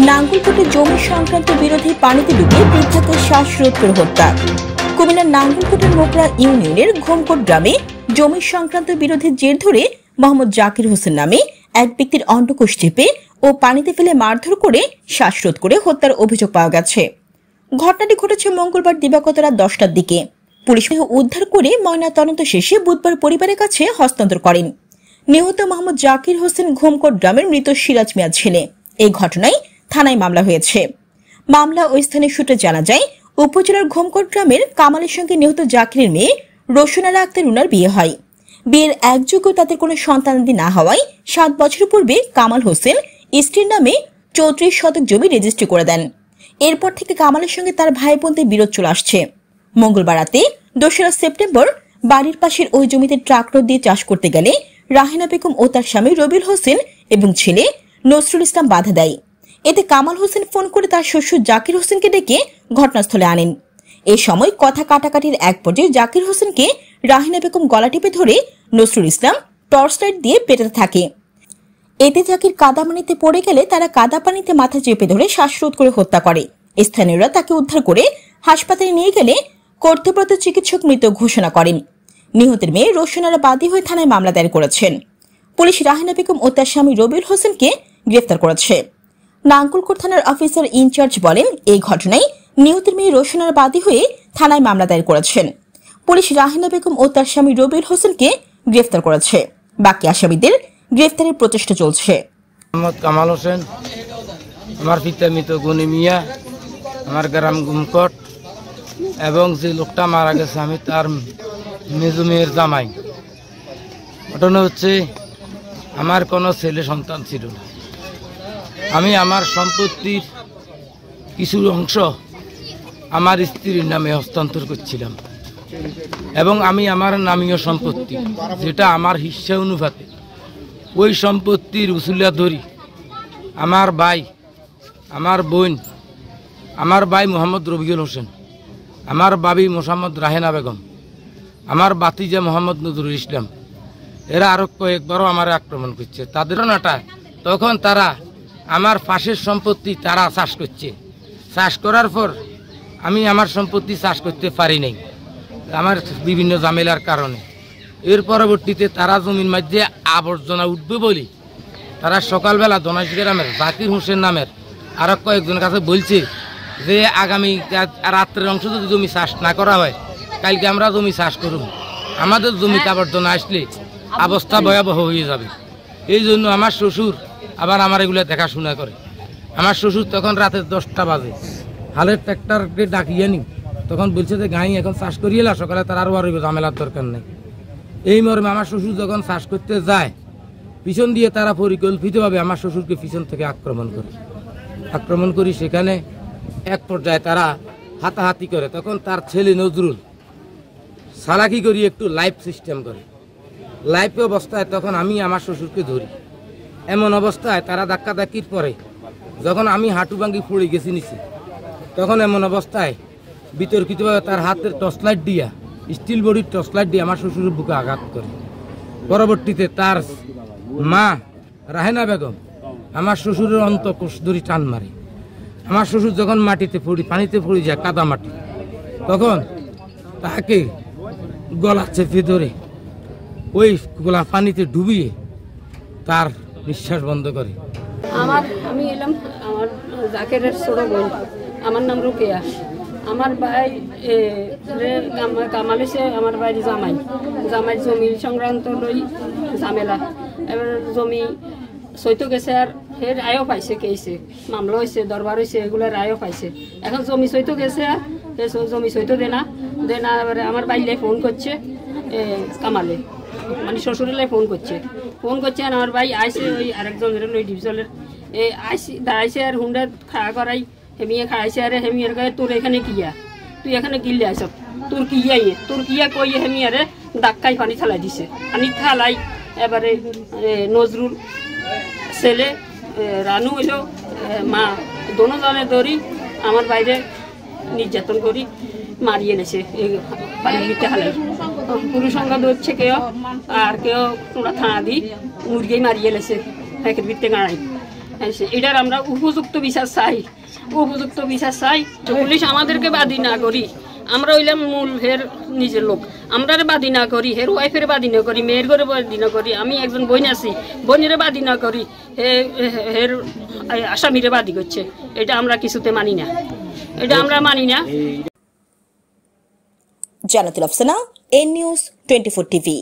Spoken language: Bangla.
নাঙ্গলকোটে জমি সংক্রান্ত বিরোধী পানিতে ডুবে বৃদ্ধাকে শ্বাসরোধ করে হত্যা। কুমিল্লার নাঙ্গলকোটের মোকড়া ইউনিয়নের ঘোমকোট গ্রামে জমি সংক্রান্ত বিরোধের জের ধরে মোহাম্মদ জাকির হোসেন নামে এক ব্যক্তির অন্ডকোষ চেপে ও পানিতে ফেলে মারধর করে শ্বাসরোধ করে হত্যার অভিযোগ পাওয়া গেছে। ঘটনাটি ঘটেছে মঙ্গলবার দিবাগত রাত 10টার দিকে। পুলিশ উদ্ধার করে ময়নাতদন্ত শেষে বুধবার পরিবারের কাছে হস্তান্তর করেন। নিহত মোহাম্মদ জাকির হোসেন ঘোমকোট গ্রামের মৃত সিরাজ মিয়ার ছেলে। এই ঘটনায় থানায় মামলা হয়েছে। মামলা ওই স্থানীয় সূত্রে জানা যায়, উপজেলার ঘোমকোট গ্রামের কামালের সঙ্গে নিহত জাকিরের মেয়ে রোশনারা আক্তার রুনার বিয়ে হয়। বিয়ের একযোগ্য তাদের কোনো সন্তানাদি না হওয়ায় 7 বছর পূর্বে কামাল হোসেন স্ত্রীর নামে 34 শতক জমি রেজিস্ট্রি করে দেন। এরপর থেকে কামালের সঙ্গে তার ভাই বোনদের বিরোধ চলে আসছে। মঙ্গলবার রাতে 2রা সেপ্টেম্বর বাড়ির পাশের ওই জমিতে ট্রাক্টর দিয়ে চাষ করতে গেলে রাহেনা বেগম ও তার স্বামী রবিউল হোসেন এবং ছেলে নজরুল ইসলাম বাধা দেয়। এতে কামাল হোসেন ফোন করে তার শ্বশুর জাকির হোসেনকে ডেকে ঘটনাস্থলে আনেন। এ সময় কথা কাটাকাটির এক পর্যায়ে জাকির হোসেনকে রাহিনা বেগম গলা টিপে ধরে নজরুল ইসলাম টর্চ লাইট দিয়ে পেটাতে থাকে। এতে জাকির কাদাপানিতে পড়ে গেলে তারা কাদাপানিতে মাথা চেপে ধরে শ্বাসরোধ করে হত্যা করে। স্থানীয়রা তাকে উদ্ধার করে হাসপাতালে নিয়ে গেলে কর্তব্যরত চিকিৎসক মৃত ঘোষণা করেন। নিহতের মেয়ে রোশনারা বাদী হয়ে থানায় মামলা দায়ের করেছেন। পুলিশ রাহিনা বেগম ও তার স্বামী রবিউল হোসেনকে গ্রেফতার করেছে। নাঙ্গলকোট থানার অফিসার ইনচার্জ বলেন, এই ঘটনায় নিহতের মেয়ে রোশনারা বাদী হয়ে থানায় মামলা দায়ের করেছেন। পুলিশ রাহিনা বেগম ও তার স্বামী রবিউল হোসেনকে গ্রেফতার করেছে। বাকি আসামিদের গ্রেফতারের প্রচেষ্টা চলছে। মোহাম্মদ কামাল হোসেন, আমার পিতা মৃত গনি মিয়া, আমার গ্রাম ঘোমকোট, এবং যে লোকটা মারা গেছে আমি তার মেজো মেয়ের জামাই। ঘটনা হচ্ছে, আমার কোনো ছেলে সন্তান ছিল না। আমি আমার সম্পত্তির কিছু অংশ আমার স্ত্রীর নামে হস্তান্তর করছিলাম এবং আমি আমার নামীয় সম্পত্তি, যেটা আমার হিস্সা অনুপাতে ওই সম্পত্তির উসুলিয়া ধরি আমার ভাই, আমার বোন, আমার ভাই মোহাম্মদ রবিউল হোসেন, আমার বাবি মোহাম্মদ রাহেনা বেগম, আমার বাতিজা মোহাম্মদ নজরুল ইসলাম, এরা আরো কয়েকবারও আমার আক্রমণ করছে। তাদের নাটা তখন তারা আমার পাশের সম্পত্তি তারা চাষ করছে। চাষ করার পর আমি আমার সম্পত্তি চাষ করতে পারি নাই আমার বিভিন্ন ঝামেলার কারণে। এর পরবর্তীতে তারা জমির মধ্যে আবর্জনা উঠবে বলি তারা সকালবেলা দনাশ গ্রামের জাকির হোসেন নামের আরো কয়েকজনের কাছে বলছে যে আগামী রাত্রের অংশ যদি জমি চাষ না করা হয়, কালকে আমরা জমি চাষ করব, আমাদের জমিতে আবর্জনা আসলে অবস্থা ভয়াবহ হয়ে যাবে। এই জন্য আমার শ্বশুর আবার আমার এগুলো দেখাশোনা করে। আমার শ্বশুর তখন রাতে 10টা বাজে হালের ট্র্যাক্টরকে ডাকিয়ে নি, তখন বলছে যে গাই এখন চাষ করিয়ে এলা, সকালে তার আরও ঝামেলার দরকার নেই। এই মর্মে আমার শ্বশুর যখন চাষ করতে যায়, পিছন দিয়ে তারা পরিকল্পিতভাবে আমার শ্বশুরকে পিছন থেকে আক্রমণ করি। সেখানে এক পর্যায়ে তারা হাতাহাতি করে। তখন তার ছেলে নজরুল সালাকি করি একটু লাইভ সিস্টেম করে। লাইভ অবস্থায় তখন আমি আমার শ্বশুরকে ধরি। এমন অবস্থায় তারা ধাক্কাধাক্কির পরে যখন আমি হাঁটু ভাঙ্গি পড়ে গেছি নিচে, তখন এমন অবস্থায় বিতর্কিতভাবে তার হাতের টর্চ লাইট দিয়া, স্টিল বডির টর্চ লাইট দিয়ে আমার শ্বশুরের বুকে আঘাত করে। পরবর্তীতে তার মা রাহেনা বেগম আমার শ্বশুরের অন্তঃকোষ ধরে টান মারে। আমার শ্বশুর যখন পানিতে পড়ে যায়, কাদা মাটি, তখন তাকে গলা চেপে ধরে ওই গলা পানিতে ডুবিয়ে তার নিঃশ্বাস বন্ধ করে। আমি এলাম আমার জাকেরের ছোট বোন, আমার নাম রুকেয়া। আমার ভাই কামাল এসে আমার বাড়ি জামাই জমি সংক্রান্ত লই ঝামেলা। এবার জমি সইতো গেছে, আর সে রায়ও পাইছে, কেছে মামলা হয়েছে, দরবার হয়েছে, এগুলো রায়ও পাইছে। এখন জমি সইতো গেছে, আর জমি সইতো দেনা। এবারে আমার বাইলে ফোন করছে কামালে, মানে শ্বশুরের ফোন করছে আর আমার ভাই আইসে ওই আরেকজনের ওই ডিভিজনের দাঁড়াইছে আর হুন্ডা খাওয়া করাই হেমিয়ে খাইছে। আরে হেমিয়ার গায়ে তোর এখানে কিয়া, তুই এখানে কিনলে আইস, তোর কিয়া কই হেমিয়ারে ডাক্কাই পানি থালাই দিছে। পানি থালাই এবারে নজরুল ছেলে রানু এলো মা দোনোজনে ধরি আমার বাইরে নির্যাতন করি মারিয়ে নেছে এই পানির ভিতরে হালাই। পুরুষ সংখ্যা ধরছে কেউ, আর কেউ তোমরা থানা দি মুরগি মারিয়ে লেছে প্যাকেট ভিতরে গাড়াই। এটার আমরা উপযুক্ত বিচার চাই, উপযুক্ত বিচার চাই। পুলিশ আমাদেরকে বাদী না করি, আমরা হইলাম মূল হের নিজের লোক, আমরা বাদী না করি, হের ওয়াইফের বাদী না করি, মেয়ের ঘরে বাদী না করি, আমি একজন বোন আছি বোনের বাদী না করি, হের আসামিরে বাদী করছে, এটা আমরা কিছুতে মানি না, এটা আমরা মানি না। জান্নাতুল আফসানা, এন নিউজ 24 টিভি।